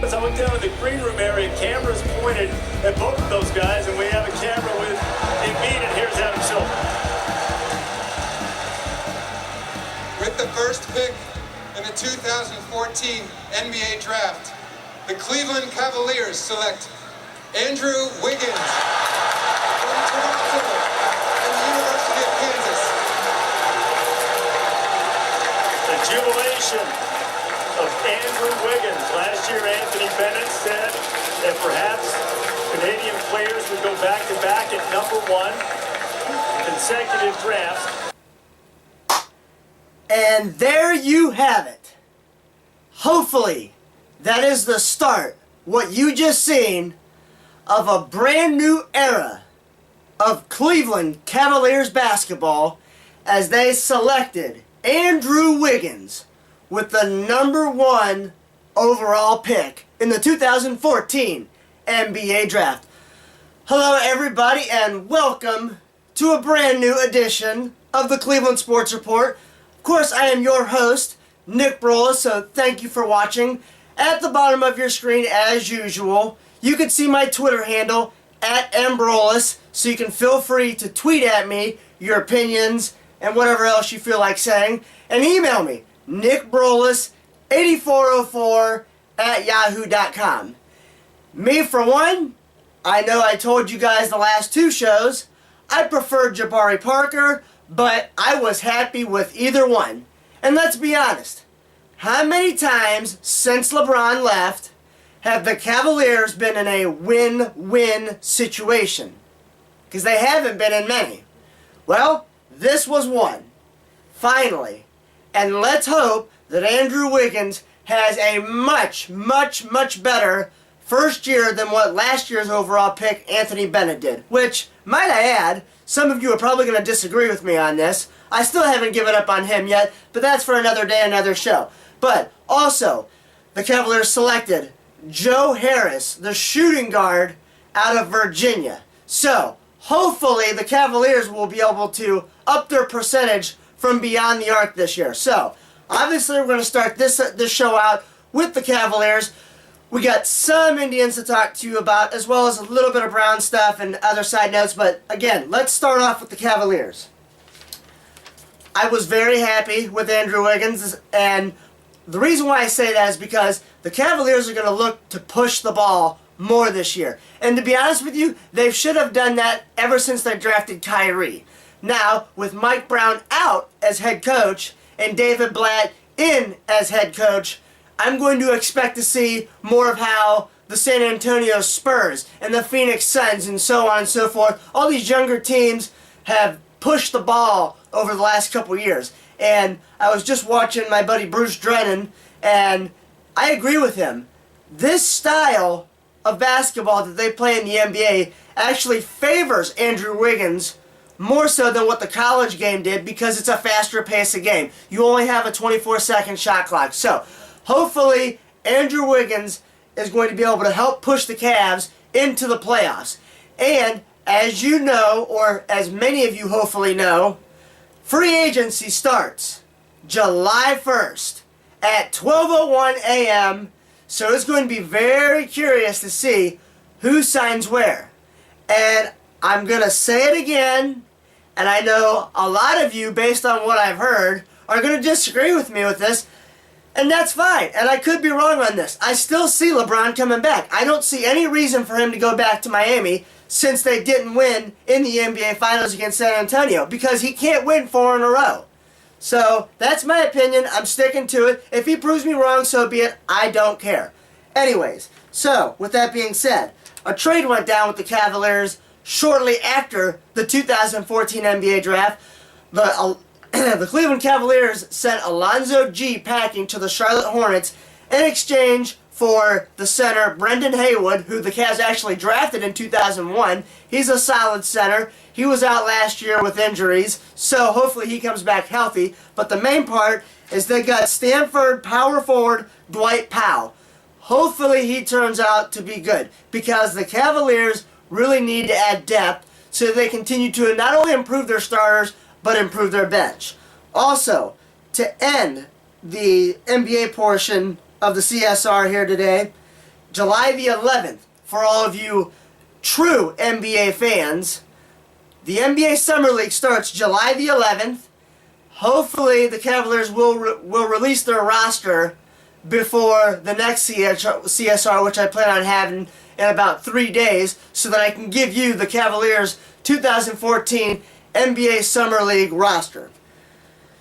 As I went down to the green room area, cameras pointed at both of those guys, and we have a camera with Embiid, and here's Adam Silver. With the first pick in the 2014 NBA Draft, the Cleveland Cavaliers select Andrew Wiggins from Toronto and the University of Kansas. The jubilation of Andrew Wiggins. Last year, Anthony Bennett said that perhaps Canadian players would go back-to-back at #1 consecutive drafts. And there you have it. Hopefully, that is the start, what you just seen, of a brand new era of Cleveland Cavaliers basketball as they selected Andrew Wiggins with the #1 overall pick in the 2014 NBA Draft. Hello everybody and welcome to a brand new edition of the Cleveland Sports Report. Of course, I am your host, Nick Brolis, so thank you for watching. At the bottom of your screen, as usual, you can see my Twitter handle, @mbrolis, so you can feel free to tweet at me your opinions and whatever else you feel like saying, and email me, nickbrolis8404@yahoo.com. Me, for one, I know I told you guys the last two shows, I preferred Jabari Parker, but I was happy with either one. And let's be honest, how many times since LeBron left have the Cavaliers been in a win-win situation? Because they haven't been in many. Well, this was one. Finally. And let's hope that Andrew Wiggins has a much, much, much better first year than what last year's overall pick Anthony Bennett did. Which, might I add, some of you are probably going to disagree with me on this. I still haven't given up on him yet, but that's for another day, another show. But also, the Cavaliers selected Joe Harris, the shooting guard out of Virginia. So, hopefully the Cavaliers will be able to up their percentage from beyond the arc this year. So, obviously we're going to start this show out with the Cavaliers. We got some Indians to talk to you about, as well as a little bit of Brown stuff and other side notes. But again, let's start off with the Cavaliers. I was very happy with Andrew Wiggins, and the reason why I say that is because the Cavaliers are going to look to push the ball more this year. And to be honest with you, they should have done that ever since they drafted Kyrie. Now, with Mike Brown out as head coach and David Blatt in as head coach, I'm going to expect to see more of how the San Antonio Spurs and the Phoenix Suns and so on and so forth, all these younger teams have pushed the ball over the last couple years. And I was just watching my buddy Bruce Drennan, and I agree with him. This style of basketball that they play in the NBA actually favors Andrew Wiggins more so than what the college game did, because it's a faster pace of game. You only have a 24-second shot clock. So, hopefully, Andrew Wiggins is going to be able to help push the Cavs into the playoffs. And, as you know, or as many of you hopefully know, free agency starts July 1st at 12:01 a.m. So it's going to be very curious to see who signs where. And I'm going to say it again, and I know a lot of you, based on what I've heard, are going to disagree with me with this, and that's fine. And I could be wrong on this. I still see LeBron coming back. I don't see any reason for him to go back to Miami since they didn't win in the NBA Finals against San Antonio, because he can't win 4 in a row. So, that's my opinion. I'm sticking to it. If he proves me wrong, so be it. I don't care. Anyways, so, with that being said, a trade went down with the Cavaliers shortly after the 2014 NBA Draft. The Cleveland Cavaliers sent Alonzo G packing to the Charlotte Hornets in exchange for the center Brendan Haywood, who the Cavs actually drafted in 2001. He's a solid center. He was out last year with injuries, so hopefully he comes back healthy. But the main part is they got Stanford power forward Dwight Powell. Hopefully he turns out to be good, because the Cavaliers really need to add depth so they continue to not only improve their starters, but improve their bench. Also, to end the NBA portion of the CSR here today, July the 11th, for all of you true NBA fans, the NBA Summer League starts July the 11th. Hopefully the Cavaliers will release their roster before the next CSR, which I plan on having in about 3 days, so that I can give you the Cavaliers 2014 NBA Summer League roster.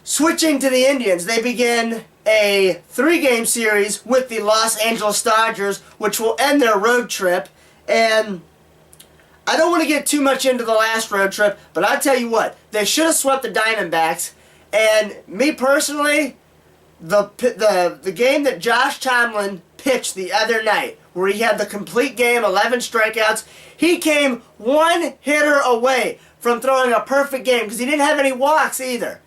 Switching to the Indians, they begin a 3-game series with the Los Angeles Dodgers, which will end their road trip. And I don't want to get too much into the last road trip, but I'll tell you what, they should have swept the Diamondbacks. And me personally, the game that Josh Tomlin pitched the other night, where he had the complete game, 11 strikeouts, he came one hitter away from throwing a perfect game because he didn't have any walks either.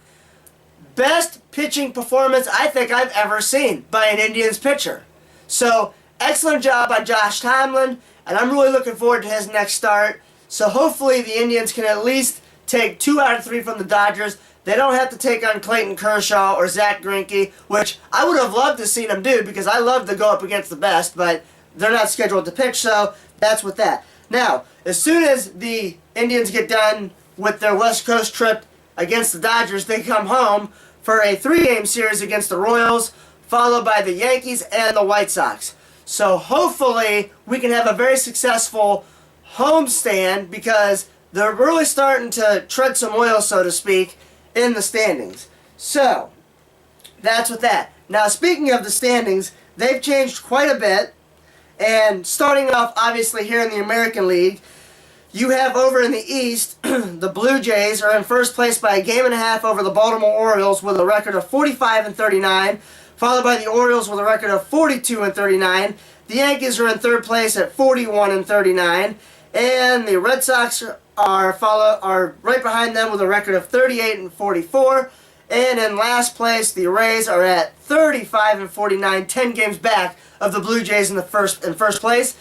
Best pitching performance I think I've ever seen by an Indians pitcher. So, excellent job by Josh Tomlin, and I'm really looking forward to his next start. So hopefully the Indians can at least take 2 out of 3 from the Dodgers. They don't have to take on Clayton Kershaw or Zach Greinke, which I would have loved to see them do because I love to go up against the best, but they're not scheduled to pitch, so that's with that. Now, as soon as the Indians get done with their West Coast trip against the Dodgers, they come home for a 3-game series against the Royals, followed by the Yankees and the White Sox. So hopefully we can have a very successful homestand because they're really starting to tread some oil, so to speak, in the standings. So, that's with that. Now, speaking of the standings, they've changed quite a bit. And starting off, obviously, here in the American League, you have over in the East, the Blue Jays are in first place by a game and a half over the Baltimore Orioles with a record of 45-39, followed by the Orioles with a record of 42-39. The Yankees are in third place at 41-39, and the Red Sox are right behind them with a record of 38-44. And in last place, the Rays are at 35-49, 10 games back of the Blue Jays in first place.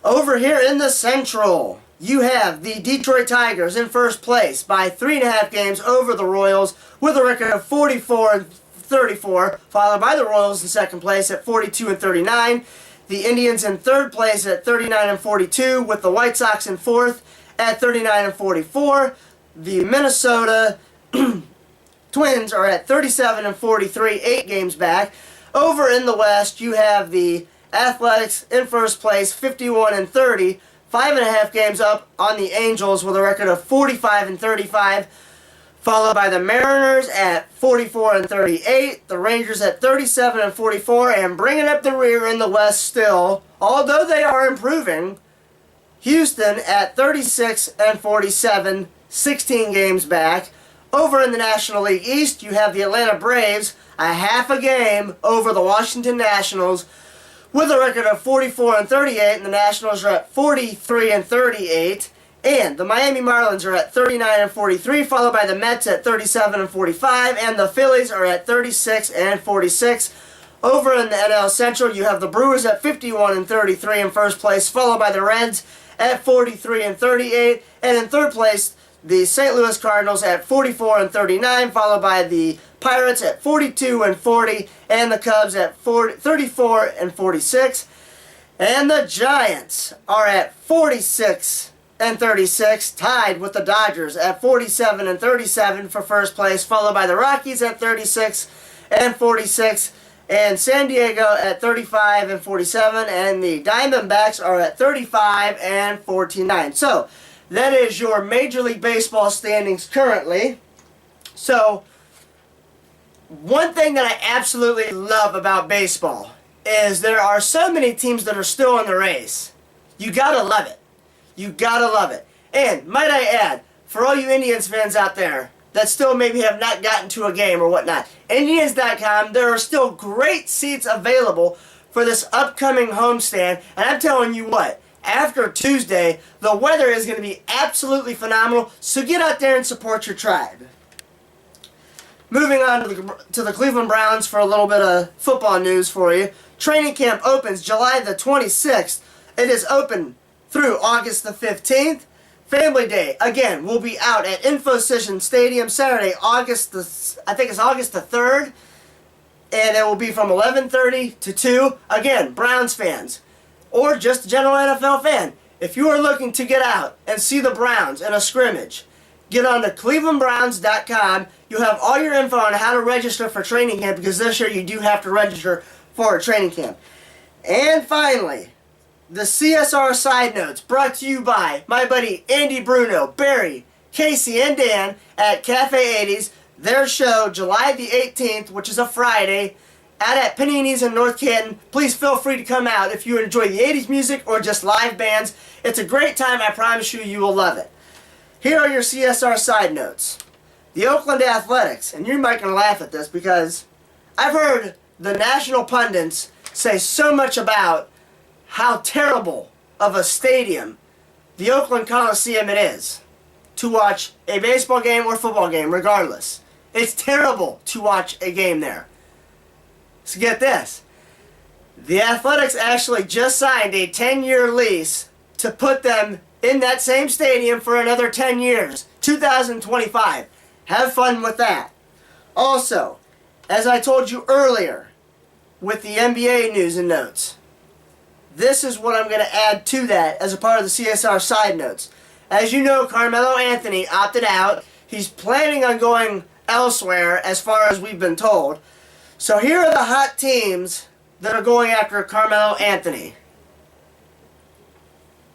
Over here in the Central, you have the Detroit Tigers in first place by 3.5 games over the Royals with a record of 44-34, followed by the Royals in second place at 42-39. The Indians in third place at 39-42, with the White Sox in fourth at 39-44. The Minnesota Twins are at 37-43, 8 games back. Over in the West, you have the Athletics in first place, 51-30, 5.5 games up on the Angels with a record of 45-35, followed by the Mariners at 44-38, the Rangers at 37-44, and bringing up the rear in the West still, although they are improving, Houston at 36-47, 16 games back. Over in the National League East, you have the Atlanta Braves, a half a game over the Washington Nationals, with a record of 44-38, and the Nationals are at 43-38. And the Miami Marlins are at 39-43, followed by the Mets at 37-45, and the Phillies are at 36-46. Over in the NL Central, you have the Brewers at 51-33 in first place, followed by the Reds at 43-38, and in third place, the St. Louis Cardinals at 44-39, followed by the Pirates at 42-40, and the Cubs at 34-46. And the Giants are at 46-36, tied with the Dodgers at 47-37 for first place, followed by the Rockies at 36-46, and San Diego at 35-47, and the Diamondbacks are at 35-49. So, that is your Major League Baseball standings currently. So, one thing that I absolutely love about baseball is there are so many teams that are still in the race. You gotta love it. You gotta love it. And, might I add, for all you Indians fans out there that still maybe have not gotten to a game or whatnot, Indians.com, there are still great seats available for this upcoming homestand, and I'm telling you what, after Tuesday, the weather is going to be absolutely phenomenal, so get out there and support your tribe. Moving on to the Cleveland Browns for a little bit of football news for you. Training camp opens July the 26th. It is open through August the 15th. Family Day, again, will be out at InfoCision Stadium Saturday, August the 3rd. And it will be from 11:30 to 2. Again, Browns fans, or just a general NFL fan, if you are looking to get out and see the Browns in a scrimmage, get on to clevelandbrowns.com. You'll have all your info on how to register for training camp, because this year you do have to register for a training camp. And finally, the CSR side notes brought to you by my buddy Andy Bruno, Barry, Casey, and Dan at Cafe 80s. Their show, July the 18th, which is a Friday, out at Panini's in North Canton. Please feel free to come out if you enjoy the 80s music or just live bands. It's a great time. I promise you, you will love it. Here are your CSR side notes. The Oakland Athletics, and you might gonna laugh at this because I've heard the national pundits say so much about how terrible of a stadium the Oakland Coliseum it is to watch a baseball game or football game, regardless. It's terrible to watch a game there. So get this. The Athletics actually just signed a 10-year lease to put them in that same stadium for another 10 years, 2025. Have fun with that. Also, as I told you earlier, with the NBA news and notes, this is what I'm going to add to that as a part of the CSR side notes. As you know, Carmelo Anthony opted out. He's planning on going elsewhere, as far as we've been told. So here are the hot teams that are going after Carmelo Anthony.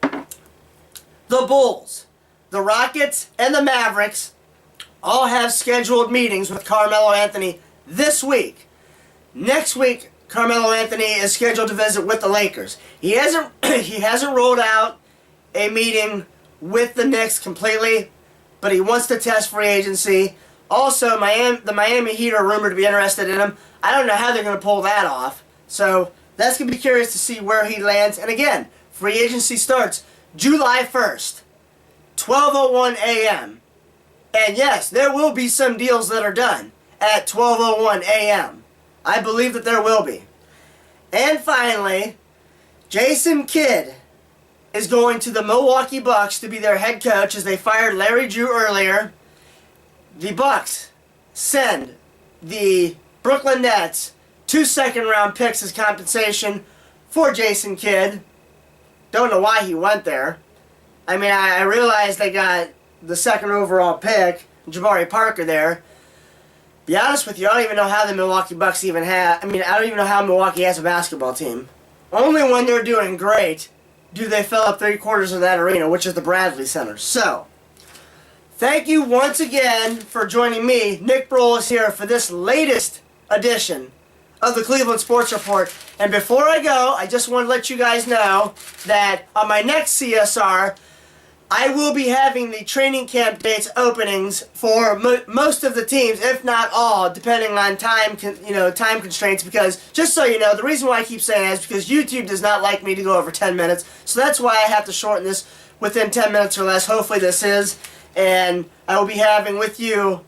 The Bulls, the Rockets, and the Mavericks all have scheduled meetings with Carmelo Anthony this week. Next week, Carmelo Anthony is scheduled to visit with the Lakers. He hasn't rolled out a meeting with the Knicks completely, but he wants to test free agency. Also, the Miami Heat are rumored to be interested in him. I don't know how they're going to pull that off. So that's going to be curious to see where he lands. And again, free agency starts July 1st, 12:01 a.m. And yes, there will be some deals that are done at 12:01 a.m. I believe that there will be. And finally, Jason Kidd is going to the Milwaukee Bucks to be their head coach, as they fired Larry Drew earlier. The Bucks send the Brooklyn Nets 2 second-round picks as compensation for Jason Kidd. Don't know why he went there. I mean, I realize they got the second overall pick, Jabari Parker, there. Be honest with you, I don't even know how the Milwaukee Bucks even have. I don't even know how Milwaukee has a basketball team. Only when they're doing great do they fill up 3/4 of that arena, which is the Bradley Center. So, thank you once again for joining me, Nick Brolis, here for this latest edition of the Cleveland Sports Report. And before I go, I just want to let you guys know that on my next CSR, I will be having the training camp dates openings for most of the teams, if not all, depending on time constraints. Because just so you know, the reason why I keep saying that is because YouTube does not like me to go over 10 minutes. So that's why I have to shorten this within 10 minutes or less. Hopefully this is. And I will be having with you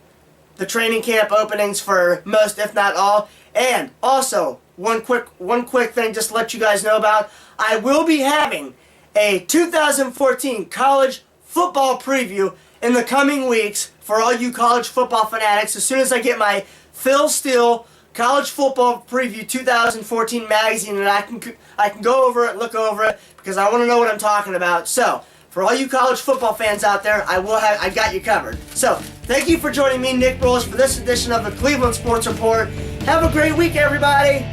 the training camp openings for most, if not all. And also, one quick thing just to let you guys know about. I will be having a 2014 college football preview in the coming weeks for all you college football fanatics. As soon as I get my Phil Steele College Football Preview 2014 magazine, and I can go over it, look over it, because I want to know what I'm talking about. So, for all you college football fans out there, I got you covered. So, thank you for joining me, Nick Brolis, for this edition of the Cleveland Sports Report. Have a great week, everybody.